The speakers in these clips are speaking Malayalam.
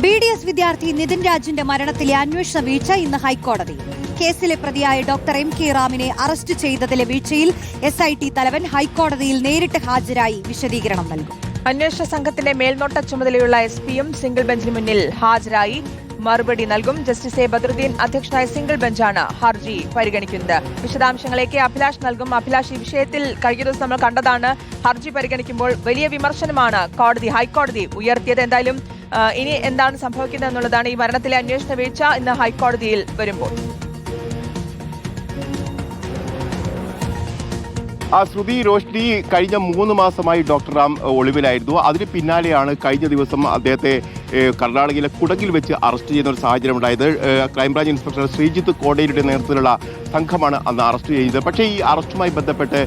BDS വിദ്യാർത്ഥി നിതിൻ രാജിന്റെ മരണത്തിലെ അന്വേഷണ വീഴ്ച ഇന്ന് ഹൈക്കോടതി. കേസിലെ പ്രതിയായ ഡോക്ടർ MK റാമിനെ അറസ്റ്റ് ചെയ്തതിലെ വീഴ്ചയിൽ SIT തലവൻ ഹൈക്കോടതിയിൽ നേരിട്ട് ഹാജരായി വിശദീകരണം നൽകും. അന്വേഷണ സംഘത്തിന്റെ മേൽനോട്ട ചുമതലയുള്ള SP-യും സിംഗിൾ ബെഞ്ചിന് മുന്നിൽ ഹാജരായി മറുപടി നൽകും. Justice A. ബദറുദ്ദീൻ അധ്യക്ഷനായ സിംഗിൾ ബെഞ്ചാണ് ഹർജി പരിഗണിക്കുന്നത്. വിശദാംശങ്ങളേക്ക് അഭിലാഷ് നൽകും. അഭിലാഷ്, ഈ വിഷയത്തിൽ കഴിഞ്ഞ ദിവസം നമ്മൾ കണ്ടതാണ്, ഹർജി പരിഗണിക്കുമ്പോൾ വലിയ വിമർശനമാണ് ഹൈക്കോടതി ഉയർത്തിയത്. എന്തായാലും ഇനി എന്താണ് സംഭവിക്കുന്നത് എന്നുള്ളതാണ്. ഈ മരണത്തിലെ അന്വേഷണ വീഴ്ച ഇന്ന് ഹൈക്കോടതിയിൽ വരുമ്പോൾ ശ്രുതി, റോഷ്നി കഴിഞ്ഞ 3 മാസമായി ഡോക്ടർ റാം ഒളിവിലായിരുന്നു. അതിന് പിന്നാലെയാണ് കഴിഞ്ഞ ദിവസം അദ്ദേഹത്തെ കർണാടകയിലെ കുടകിൽ വെച്ച് അറസ്റ്റ് ചെയ്യുന്ന ഒരു സാഹചര്യം ഉണ്ടായത്. ക്രൈംബ്രാഞ്ച് ഇൻസ്പെക്ടർ ശ്രീജിത്ത് കോടേരിയുടെ നേതൃത്വത്തിലുള്ള സംഘമാണ് അന്ന് അറസ്റ്റ് ചെയ്തത്. പക്ഷേ ഈ അറസ്റ്റുമായി ബന്ധപ്പെട്ട്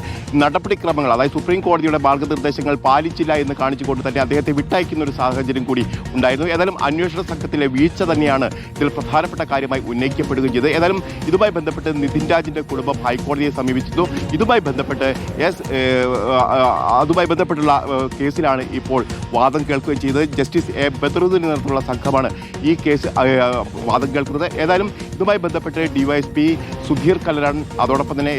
നടപടിക്രമങ്ങൾ, അതായത് സുപ്രീം കോടതിയുടെ മാർഗ്ഗനിർദ്ദേശങ്ങൾ പാലിച്ചില്ല എന്ന് കാണിച്ചുകൊണ്ട് തന്നെ അദ്ദേഹത്തെ വിട്ടയക്കുന്ന ഒരു സാഹചര്യം കൂടി ഉണ്ടായിരുന്നു. ഏതായാലും അന്വേഷണ സംഘത്തിലെ വീഴ്ച തന്നെയാണ് ഇതിൽ പ്രധാനപ്പെട്ട കാര്യമായി ഉന്നയിക്കപ്പെടുകയും ചെയ്തത്. ഏതായാലും ഇതുമായി ബന്ധപ്പെട്ട് നിതിൻ രാജിന്റെ കുടുംബം ഹൈക്കോടതിയെ സമീപിച്ചിരുന്നു. ഇതുമായി ബന്ധപ്പെട്ടുള്ള കേസിലാണ് ഇപ്പോൾ വാദം കേൾക്കുകയും ചെയ്തത്. Justice A. ബദറുദ്ദീൻ നേതൃത്വത്തിലുള്ള സംഘമാണ് ഈ കേസ് വാദം കേൾക്കുന്നത്. ഏതായാലും ഇതുമായി ബന്ധപ്പെട്ട് DYSP സുധീർ കല്ലരൻ, അതോടൊപ്പം തന്നെ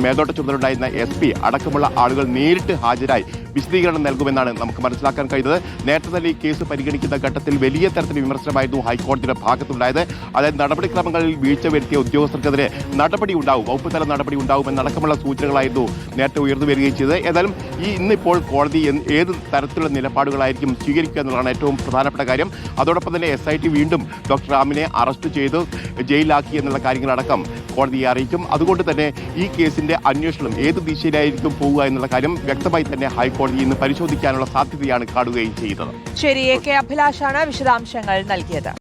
മേൽനോട്ട ചുമതലയുണ്ടായിരുന്ന SP അടക്കമുള്ള ആളുകൾ നേരിട്ട് ഹാജരായി വിശദീകരണം നൽകുമെന്നാണ് നമുക്ക് മനസ്സിലാക്കാൻ കഴിയുന്നത്. നേരത്തെ തന്നെ ഈ കേസ് പരിഗണിക്കുന്ന ഘട്ടത്തിൽ വലിയ തരത്തിൽ വിമർശനമായിരുന്നു ഹൈക്കോടതിയുടെ ഭാഗത്തുണ്ടായത്. അതായത് നടപടിക്രമങ്ങളിൽ വീഴ്ച വരുത്തിയ ഉദ്യോഗസ്ഥർക്കെതിരെ നടപടി ഉണ്ടാവും, വകുപ്പ് തല നടപടി ഉണ്ടാവുമെന്നടക്കമുള്ള സൂചനകളായിരുന്നു നേരത്തെ ഉയർന്നു വരികയും ചെയ്തത്. ഏതായാലും ഇന്നിപ്പോൾ കോടതി ഏത് തരത്തിലുള്ള നിലപാടുകളായിരിക്കും സ്വീകരിക്കുക എന്നുള്ളതാണ് ഏറ്റവും പ്രധാനപ്പെട്ട കാര്യം. അതോടൊപ്പം തന്നെ SIT വീണ്ടും ഡോക്ടർ റാമിനെ അറസ്റ്റ് ചെയ്ത് ജയിലിലാക്കി എന്നുള്ള കാര്യങ്ങളടക്കം കോടതിയെ അറിയിക്കും. അതുകൊണ്ട് തന്നെ ഈ കേസിന്റെ അന്വേഷണം ഏത് ദിശയിലായിരിക്കും പോവുക എന്നുള്ള കാര്യം വ്യക്തമായി തന്നെ ഹൈക്കോടതി ഇന്ന് പരിശോധിക്കാനുള്ള സാധ്യതയാണ് കാണുകയും ചെയ്തത്. ശരി, AK അഭിലാഷാണ് വിശദാംശങ്ങൾ നൽകിയത്.